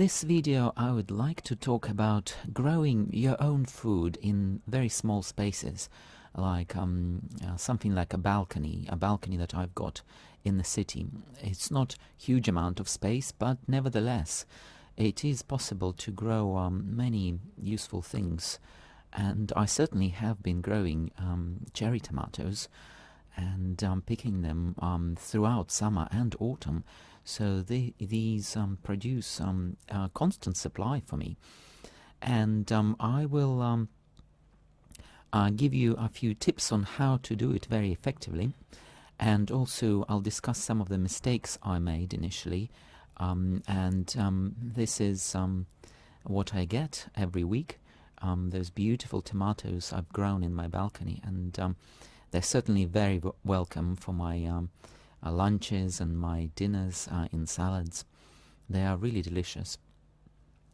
this video I would like to talk about growing your own food in very small spaces, like something like a balcony that I've got in the city. It's not huge amount of space, but nevertheless it is possible to grow many useful things, and I certainly have been growing cherry tomatoes and picking them throughout summer and autumn. So these produce a constant supply for me, and I will give you a few tips on how to do it very effectively, and also I'll discuss some of the mistakes I made initially, this is what I get every week. Those beautiful tomatoes I've grown in my balcony, and they're certainly very welcome for my lunches and my dinners in salads. They are really delicious.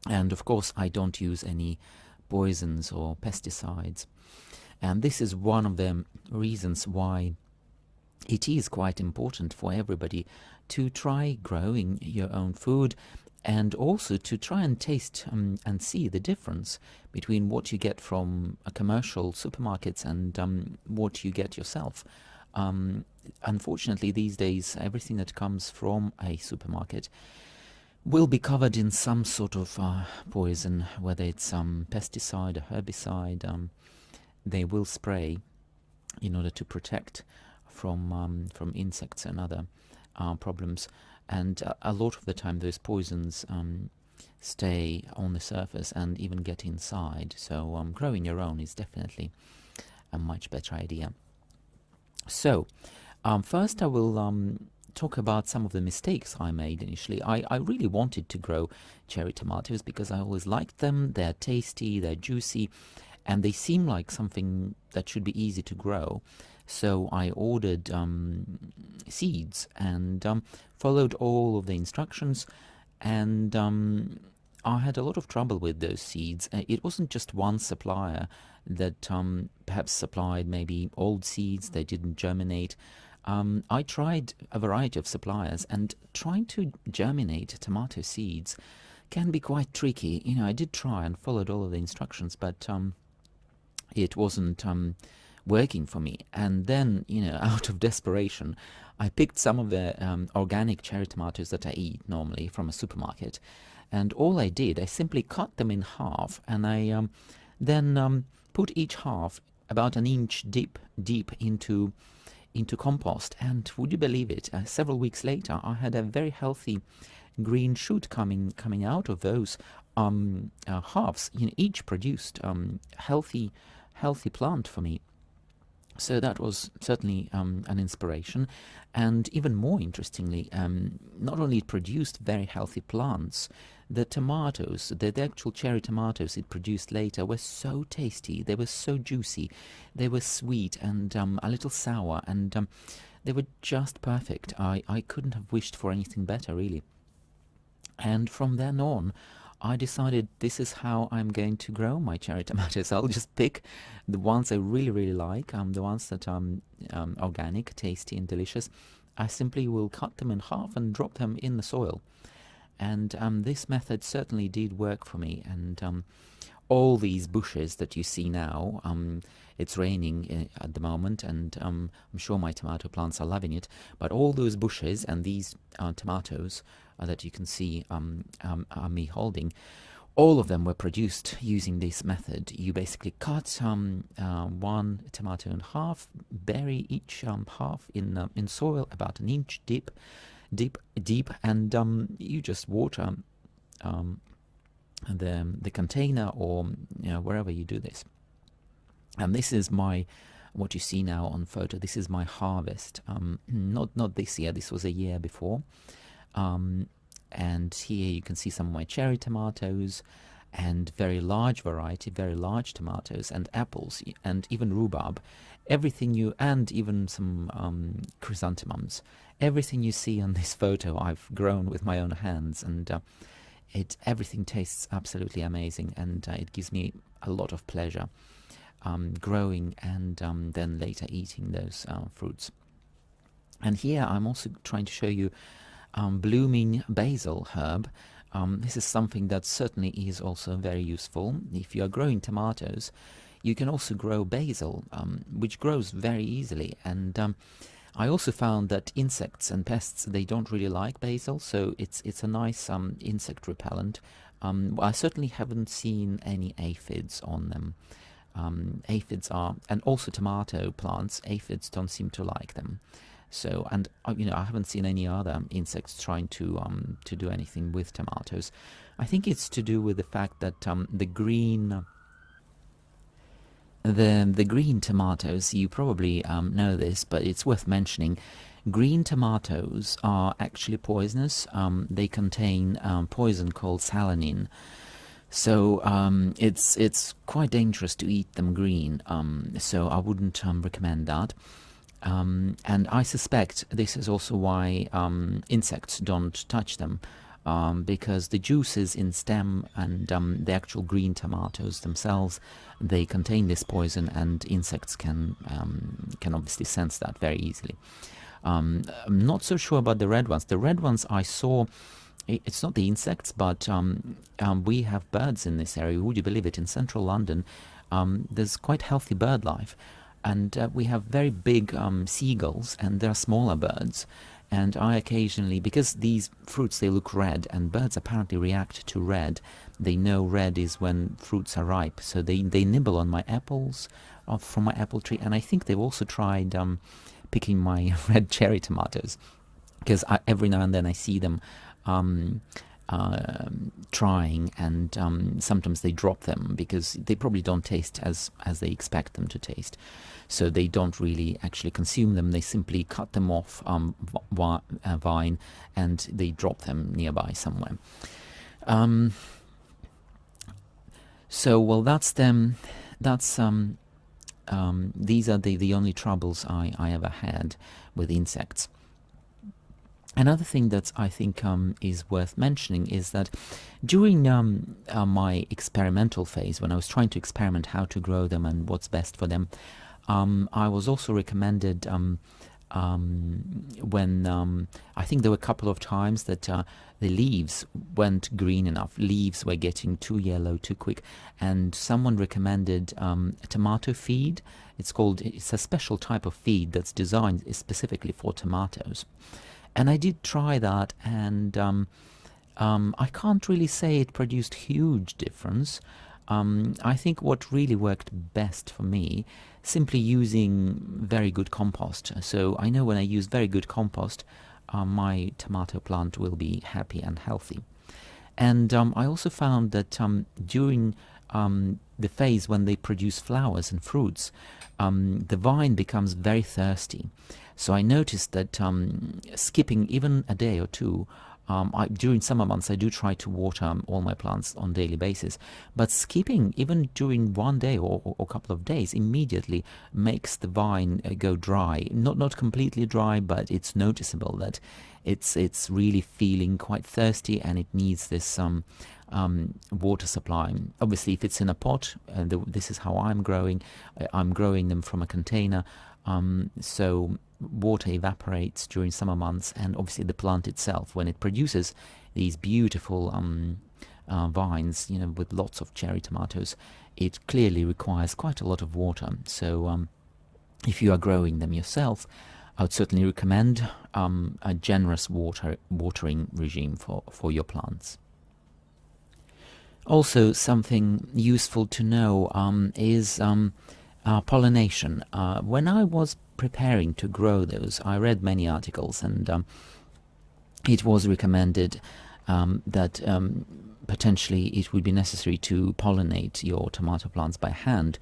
And of course I don't use any poisons or pesticides. And this is one of the reasons why it is quite important for everybody to try growing your own food, and also to try and taste and see the difference between what you get from commercial supermarkets and what you get yourself. Unfortunately, these days, everything that comes from a supermarket will be covered in some sort of poison, whether it's pesticide or herbicide. They will spray in order to protect from insects and other problems. And a lot of the time, those poisons stay on the surface and even get inside. So growing your own is definitely a much better idea. So, first I will talk about some of the mistakes I made initially. I really wanted to grow cherry tomatoes because I always liked them. They're tasty, they're juicy, and they seem like something that should be easy to grow. So I ordered seeds and followed all of the instructions, and I had a lot of trouble with those seeds. It wasn't just one supplier that perhaps supplied maybe old seeds, they didn't germinate. I tried a variety of suppliers, and trying to germinate tomato seeds can be quite tricky. You know, I did try and followed all of the instructions, but it wasn't working for me. And then, you know, out of desperation, I picked some of the organic cherry tomatoes that I eat normally from a supermarket, and all I did, I simply cut them in half, and I then put each half about an inch deep into compost. And would you believe it? Several weeks later, I had a very healthy green shoot coming out of those halves. You know, each produced healthy plant for me. So that was certainly an inspiration. And even more interestingly, not only it produced very healthy plants, the tomatoes, the actual cherry tomatoes it produced later were so tasty, they were so juicy, they were sweet and a little sour, and they were just perfect. I couldn't have wished for anything better, really. And from then on, I decided this is how I'm going to grow my cherry tomatoes. I'll just pick the ones I really, really like, the ones that are organic, tasty and delicious. I simply will cut them in half and drop them in the soil. And this method certainly did work for me. And all these bushes that you see now, it's raining at the moment, and I'm sure my tomato plants are loving it, but all those bushes and these tomatoes that you can see are me holding, all of them were produced using this method. You basically cut one tomato in half, bury each half in soil about an inch deep, and you just water the container, or wherever you do this. And this is what you see now on photo. This is my harvest. Not this year. This was a year before. And here you can see some of my cherry tomatoes, and very large variety, very large tomatoes, and apples, and even rhubarb. And even some chrysanthemums. Everything you see on this photo I've grown with my own hands, and everything tastes absolutely amazing, and it gives me a lot of pleasure growing and then later eating those fruits. And here I'm also trying to show you blooming basil herb. This is something that certainly is also very useful. If you are growing tomatoes, you can also grow basil, which grows very easily. And I also found that insects and pests, they don't really like basil, so it's a nice insect repellent. I certainly haven't seen any aphids on them. Aphids are, and also tomato plants, aphids don't seem to like them. So, and I haven't seen any other insects trying to do anything with tomatoes. I think it's to do with the fact that the green tomatoes, you probably know this, but it's worth mentioning. Green tomatoes are actually poisonous. They contain poison called salanine. So it's quite dangerous to eat them green. So I wouldn't recommend that. And I suspect this is also why insects don't touch them, because the juices in stem and the actual green tomatoes themselves, they contain this poison, and insects can obviously sense that very easily. I'm not so sure about the red ones. The red ones I saw, it's not the insects, but we have birds in this area. Would you believe it? In central London, there's quite healthy bird life. And we have very big seagulls, and there are smaller birds. And I occasionally, because these fruits, they look red, and birds apparently react to red. They know red is when fruits are ripe, so they nibble on my apples from my apple tree. And I think they've also tried picking my red cherry tomatoes, because every now and then I see them trying, and sometimes they drop them because they probably don't taste as they expect them to taste. So they don't really actually consume them. They simply cut them off vine, and they drop them nearby somewhere. So, well, that's them. That's these are the only troubles I ever had with insects. Another thing that I think is worth mentioning is that during my experimental phase, when I was trying to experiment how to grow them and what's best for them, I was also recommended when I think there were a couple of times that the leaves weren't green enough. Leaves were getting too yellow too quick, and someone recommended a tomato feed. It's a special type of feed that's designed specifically for tomatoes. And I did try that, and I can't really say it produced huge difference. I think what really worked best for me, simply using very good compost. So I know when I use very good compost, my tomato plant will be happy and healthy. And I also found that during the phase when they produce flowers and fruits, the vine becomes very thirsty. So I noticed that skipping even a day or two, during summer months I do try to water all my plants on a daily basis, but skipping even during one day or a couple of days immediately makes the vine go dry. Not completely dry, but it's noticeable that it's really feeling quite thirsty, and it needs this water supply. Obviously, if it's in a pot, this is how I'm growing. I'm growing them from a container, so water evaporates during summer months, and obviously the plant itself, when it produces these beautiful vines, with lots of cherry tomatoes, it clearly requires quite a lot of water. So if you are growing them yourself, I would certainly recommend a generous watering regime for your plants. Also, something useful to know is pollination. When I was preparing to grow those, I read many articles, and it was recommended that potentially it would be necessary to pollinate your tomato plants by hand.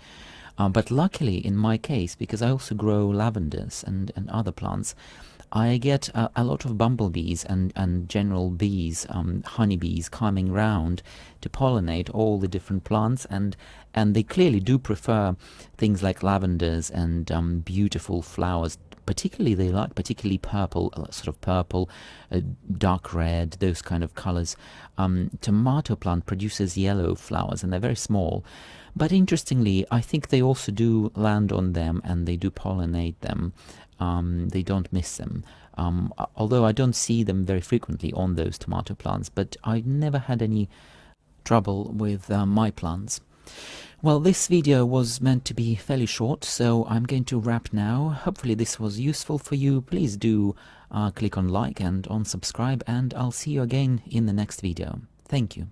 But luckily, in my case, because I also grow lavenders and other plants, I get a lot of bumblebees and general bees, honeybees, coming round to pollinate all the different plants, and they clearly do prefer things like lavenders and beautiful flowers. Particularly, they like purple, sort of purple, dark red, those kind of colors. Tomato plant produces yellow flowers, and they're very small. But interestingly, I think they also do land on them, and they do pollinate them they don't miss them. Although I don't see them very frequently on those tomato plants, but I've never had any trouble with my plants. Well, this video was meant to be fairly short, so I'm going to wrap now. Hopefully this was useful for you. Please do click on like and on subscribe, and I'll see you again in the next video. Thank you.